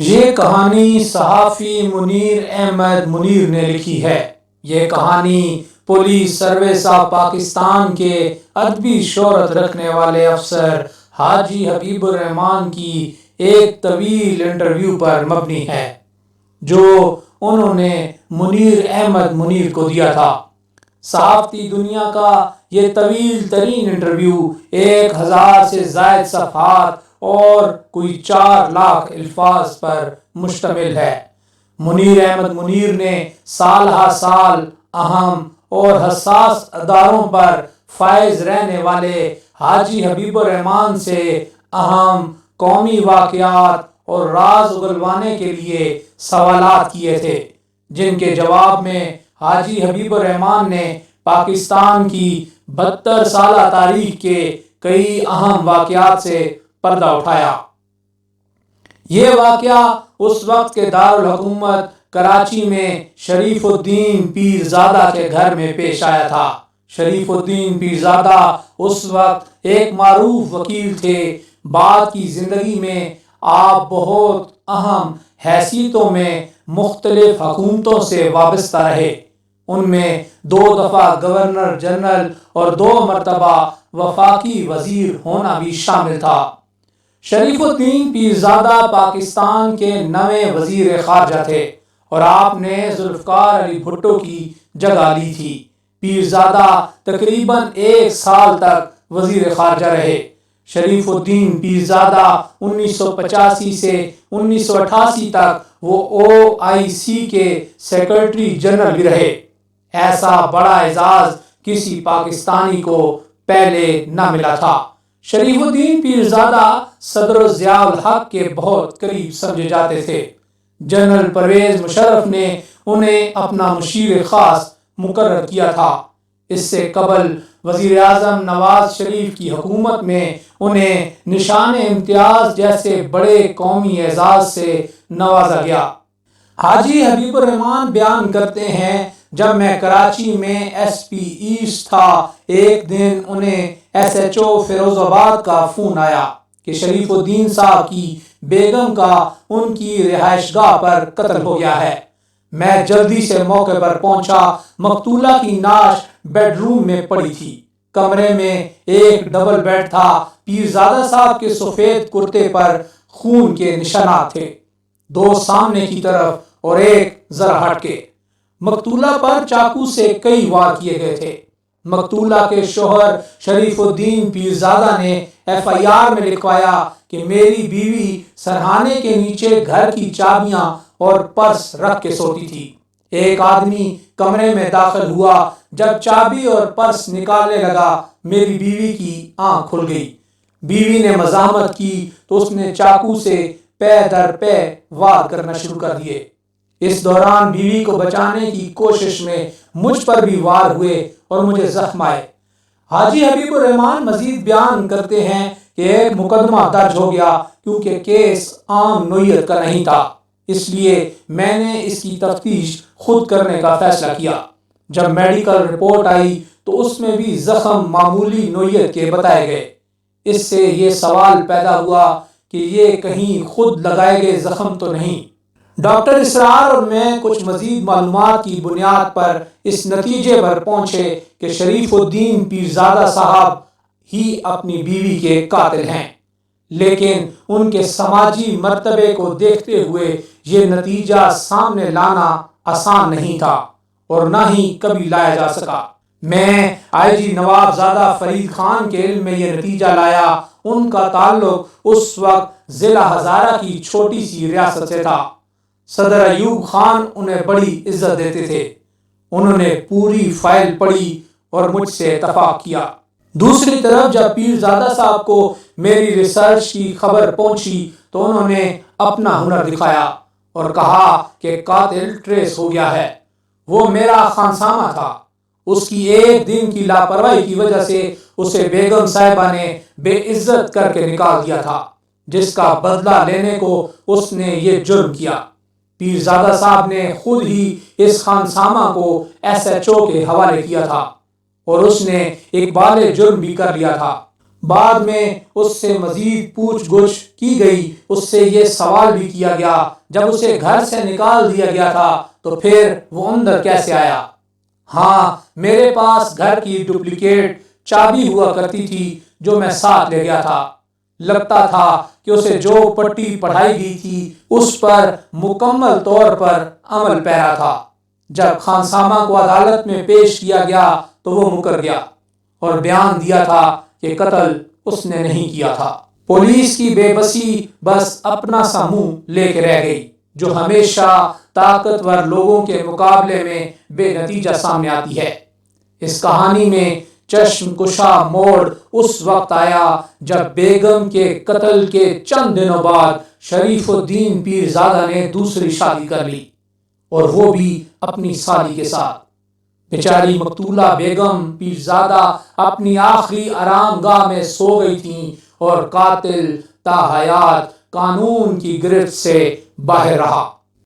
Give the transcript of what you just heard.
یہ کہانی صحافی منیر احمد منیر نے لکھی ہے۔ یہ کہانی پولیس سروس آف پاکستان کے ادبی شہرت رکھنے والے افسر حاجی حبیب الرحمان کی ایک طویل انٹرویو پر مبنی ہے جو انہوں نے منیر احمد منیر کو دیا تھا۔ صحافتی دنیا کا یہ طویل ترین انٹرویو 1000 سے زائد صفحات اور کوئی 4 لاکھ الفاظ پر مشتمل ہے۔ منیر احمد منیر نے سال ہا سال اہم اور حساس اداروں پر فائز رہنے والے حاجی حبیب الرحمان سے اہم قومی واقعات اور راز اگلوانے کے لیے سوالات کیے تھے، جن کے جواب میں حاجی حبیب الرحمان نے پاکستان کی 72 سالہ تاریخ کے کئی اہم واقعات سے پردہ اٹھایا۔ یہ واقعہ اس وقت کے دارالحکومت کراچی میں شریف الدین پیرزادہ کے گھر میں پیش آیا تھا۔ شریف الدین پیرزادہ اس وقت ایک معروف وکیل تھے۔ بعد کی زندگی میں آپ بہت اہم حیثیتوں میں مختلف حکومتوں سے وابستہ رہے۔ ان میں 2 دفعہ گورنر جنرل اور 2 مرتبہ وفاقی وزیر ہونا بھی شامل تھا۔ شریف الدین پیرزادہ پاکستان کے 9ویں وزیر خارجہ تھے اور آپ نے ذوالفقار علی بھٹو کی جگہ لی تھی۔ پیرزادہ تقریباً 1 سال تک وزیر خارجہ رہے۔ شریف الدین پیرزادہ 1985 سے 1988 تک وہ OIC کے سیکرٹری جنرل بھی رہے۔ ایسا بڑا اعزاز کسی پاکستانی کو پہلے نہ ملا تھا۔ شریف الدین پیرزادہ صدر ضیاء الحق کے بہت قریب سمجھے جاتے تھے۔ جنرل پرویز مشرف نے انہیں اپنا مشیر خاص مقرر کیا تھا۔ اس سے قبل وزیر اعظم نواز شریف کی حکومت میں انہیں نشان امتیاز جیسے بڑے قومی اعزاز سے نوازا گیا۔ حاجی حبیب الرحمان بیان کرتے ہیں، جب میں کراچی میں SP ایسٹ تھا، ایک دن انہیں SHO فیروز آباد کا فون آیا کہ شریف الدین صاحب کی بیگم کا ان کی رہائش گاہ پر قتل ہو گیا ہے۔ میں جلدی سے موقع پر پہنچا۔ مقتولہ کی نعش بیڈ روم میں پڑی تھی۔ کمرے میں ایک ڈبل بیڈ تھا۔ پیرزادہ صاحب کے سفید کرتے پر خون کے نشانات تھے، 2 سامنے کی طرف اور ایک ذرا ہٹ کے۔ مقتولہ پر چاقو سے کئی وار کیے گئے تھے۔ مقتولہ کے شوہر شریف الدین پیرزادہ نے FIR میں لکھوایا کہ میری بیوی سرہانے کے نیچے گھر کی چابیاں اور پرس رکھ کے سوتی تھی۔ ایک آدمی کمرے میں داخل ہوا۔ جب چابی اور پرس نکالنے لگا، میری بیوی کی آنکھ کھل گئی۔ بیوی نے مزاحمت کی تو اس نے چاقو سے پے در پے وار کرنا شروع کر دیے۔ اس دوران بیوی کو بچانے کی کوشش میں مجھ پر بھی وار ہوئے اور مجھے زخم آئے۔ حاجی حبیب الرحمان مزید بیان کرتے ہیں کہ ایک مقدمہ درج ہو گیا کیونکہ کیس عام نوعیت کا نہیں تھا، اس لیے میں نے اس کی تفتیش خود کرنے کا فیصلہ کیا۔ جب میڈیکل رپورٹ آئی تو اس میں بھی زخم معمولی نوعیت کے بتائے گئے۔ اس سے یہ سوال پیدا ہوا کہ یہ کہیں خود لگائے گئے زخم تو نہیں۔ ڈاکٹر اسرار اور میں کچھ مزید معلومات کی بنیاد پر اس نتیجے پر پہنچے کہ شریف الدین پیرزادہ صاحب ہی اپنی بیوی کے قاتل ہیں، لیکن ان کے سماجی مرتبے کو دیکھتے ہوئے یہ نتیجہ سامنے لانا آسان نہیں تھا اور نہ ہی کبھی لایا جا سکا۔ میں IG نواب زادہ فرید خان کے علم میں یہ نتیجہ لایا۔ ان کا تعلق اس وقت ضلع ہزارہ کی چھوٹی سی ریاست سے تھا۔ صدر ایوب خان انہیں بڑی عزت دیتے تھے۔ انہوں نے پوری فائل پڑھی اور مجھ سے اتفاق کیا۔ دوسری طرف جب پیرزادہ صاحب کو میری ریسرچ کی خبر پہنچی تو انہوں نے اپنا ہنر دکھایا اور کہا کہ قاتل ٹریس ہو گیا ہے۔ وہ میرا خانسامہ تھا۔ اس کی ایک دن کی لاپرواہی کی وجہ سے اسے بیگم صاحبہ نے بے عزت کر کے نکال دیا تھا، جس کا بدلہ لینے کو اس نے یہ جرم کیا۔ پیرزادہ صاحب نے خود ہی اس خانسامہ کو SHO کے حوالے کیا تھا اور اس نے اقبال جرم بھی کر لیا تھا۔ بعد میں اس سے مزید پوچھ گچھ کی گئی، اس سے یہ سوال بھی کیا گیا جب اسے گھر سے نکال دیا گیا تھا تو پھر وہ اندر کیسے آیا؟ ہاں، میرے پاس گھر کی ڈپلیکیٹ چابی ہوا کرتی تھی جو میں ساتھ لے گیا تھا۔ لگتا تھا کہ اسے جو پٹی پڑھائی گئی تھی اس پر مکمل طور پر عمل پیرا تھا۔ جب خانسامہ کو عدالت میں پیش کیا گیا تو وہ مکر گیا اور بیان دیا تھا کہ قتل اس نے نہیں کیا تھا۔ پولیس کی بے بسی بس اپنا سا منہ لے کے رہ گئی جو ہمیشہ طاقتور لوگوں کے مقابلے میں بے نتیجہ سامنے آتی ہے۔ اس کہانی میں چشم کشا موڑ اس وقت آیا جب بیگم کے قتل کے چند دنوں بعد شریف الدین پیرزادہ نے دوسری شادی کر لی، اور وہ بھی اپنی سالی کے ساتھ۔ بیچاری مقتولہ بیگم پیرزادہ اپنی آخری آرام گاہ میں سو گئی تھیں اور قاتل تا حیات قانون کی گرفت سے باہر رہا۔